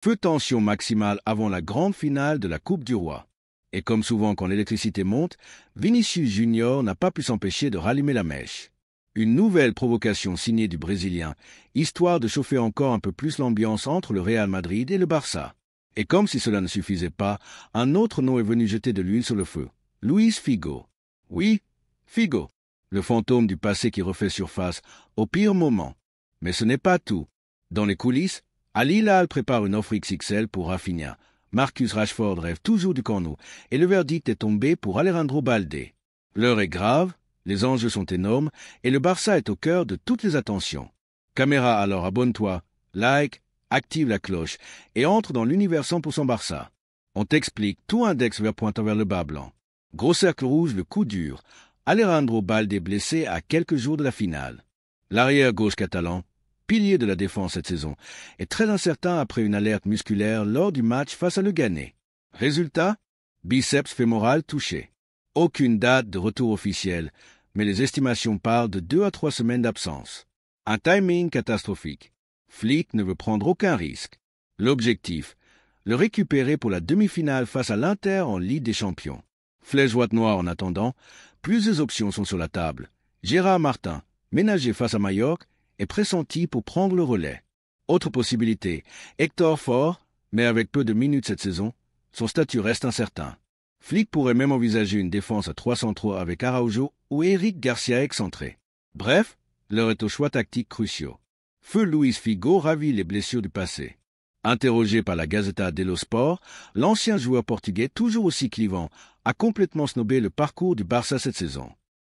Feu tension maximale avant la grande finale de la Coupe du Roi. Et comme souvent quand l'électricité monte, Vinicius Junior n'a pas pu s'empêcher de rallumer la mèche. Une nouvelle provocation signée du Brésilien, histoire de chauffer encore un peu plus l'ambiance entre le Real Madrid et le Barça. Et comme si cela ne suffisait pas, un autre nom est venu jeter de l'huile sur le feu. Luis Figo. Oui, Figo. Le fantôme du passé qui refait surface au pire moment. Mais ce n'est pas tout. Dans les coulisses, Al Hilal prépare une offre XXL pour Rafinha. Marcus Rashford rêve toujours du Camp Nou et le verdict est tombé pour Alejandro Balde. L'heure est grave, les enjeux sont énormes et le Barça est au cœur de toutes les attentions. Caméra, alors abonne-toi, like, active la cloche et entre dans l'univers 100% Barça. On t'explique, tout index pointant vers le bas blanc. Gros cercle rouge, le coup dur. Alejandro Balde est blessé à quelques jours de la finale. L'arrière gauche catalan, pilier de la défense cette saison, est très incertain après une alerte musculaire lors du match face à Leganés. Résultat, biceps fémoral touché. Aucune date de retour officielle, mais les estimations parlent de 2 à 3 semaines d'absence. Un timing catastrophique. Flick ne veut prendre aucun risque. L'objectif, le récupérer pour la demi-finale face à l'Inter en Ligue des Champions. Flèche droite noire en attendant, plusieurs options sont sur la table. Gérard Martin, ménager face à Majorque, est pressenti pour prendre le relais. Autre possibilité, Hector Ford, mais avec peu de minutes cette saison, son statut reste incertain. Flick pourrait même envisager une défense à 3 centraux avec Araujo ou Eric Garcia excentré. Bref, l'heure est aux choix tactiques cruciaux. Feu Luis Figo ravit les blessures du passé. Interrogé par la Gazeta dello Sport, l'ancien joueur portugais toujours aussi clivant a complètement snobé le parcours du Barça cette saison.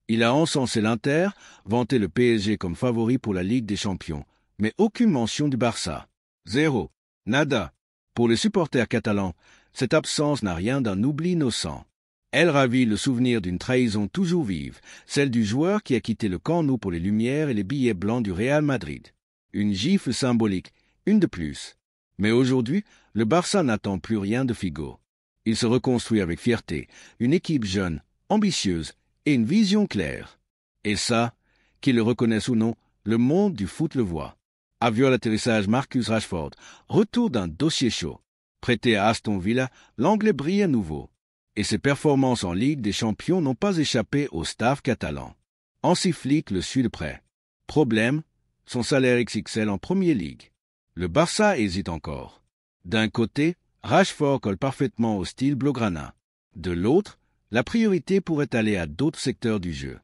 Il a encensé l'Inter, vanté le PSG comme favori pour la Ligue des Champions, mais aucune mention du Barça. Zéro. Nada. Pour les supporters catalans, cette absence n'a rien d'un oubli innocent. Elle ravit le souvenir d'une trahison toujours vive, celle du joueur qui a quitté le Camp Nou pour les lumières et les billets blancs du Real Madrid. Une gifle symbolique, une de plus. Mais aujourd'hui, le Barça n'attend plus rien de Figo. Il se reconstruit avec fierté, une équipe jeune, ambitieuse et une vision claire. Et ça, qu'ils le reconnaissent ou non, le monde du foot le voit. Avion à l'atterrissage Marcus Rashford, retour d'un dossier chaud. Prêté à Aston Villa, l'Anglais brille à nouveau. Et ses performances en Ligue des Champions n'ont pas échappé au staff catalan. Hansi Flick le suit de près. Problème, son salaire XXL en Premier League. Le Barça hésite encore. D'un côté, Rashford colle parfaitement au style blaugrana. De l'autre, la priorité pourrait aller à d'autres secteurs du jeu.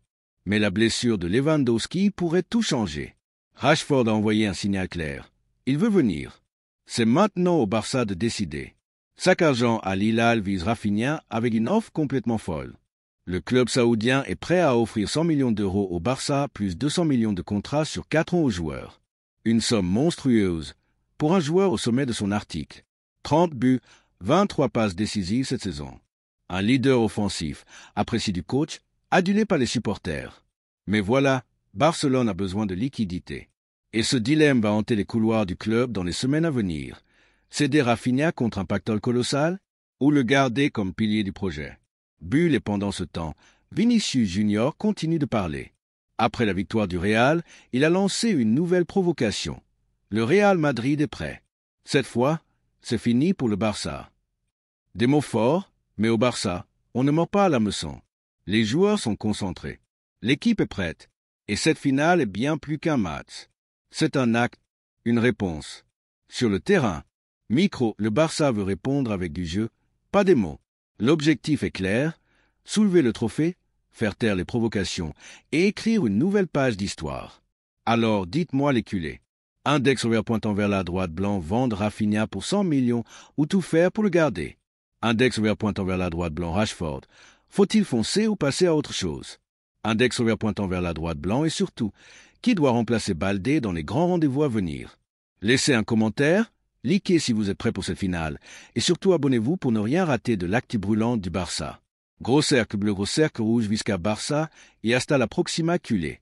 Mais la blessure de Lewandowski pourrait tout changer. Rashford a envoyé un signal clair. Il veut venir. C'est maintenant au Barça de décider. Sac argent à Al Hilal vise Rafinha avec une offre complètement folle. Le club saoudien est prêt à offrir 100 millions d'euros au Barça plus 200 millions de contrats sur 4 ans aux joueurs. Une somme monstrueuse pour un joueur au sommet de son article. 30 buts, 23 passes décisives cette saison. Un leader offensif, apprécié du coach, adulé par les supporters. Mais voilà, Barcelone a besoin de liquidité. Et ce dilemme va hanter les couloirs du club dans les semaines à venir. Céder Rafinha contre un pactole colossal ou le garder comme pilier du projet. Bulle et pendant ce temps, Vinicius Junior continue de parler. Après la victoire du Real, il a lancé une nouvelle provocation. Le Real Madrid est prêt. Cette fois, c'est fini pour le Barça. Des mots forts, mais au Barça, on ne mord pas à l'hameçon. Les joueurs sont concentrés. L'équipe est prête. Et cette finale est bien plus qu'un match. C'est un acte, une réponse. Sur le terrain, le Barça veut répondre avec du jeu, pas des mots. L'objectif est clair, soulever le trophée, faire taire les provocations et écrire une nouvelle page d'histoire. Alors dites-moi les culés. Index pointant vers la droite blanc vendre Rafinha pour 100 millions ou tout faire pour le garder. Index pointant vers la droite blanc Rashford. Faut-il foncer ou passer à autre chose? Index pointant vers la droite blanc et surtout, qui doit remplacer Balde dans les grands rendez-vous à venir? Laissez un commentaire, likez si vous êtes prêts pour cette finale et surtout abonnez-vous pour ne rien rater de l'actu brûlante du Barça. Gros cercle bleu, gros cercle rouge, Visca Barça et hasta la proxima culé.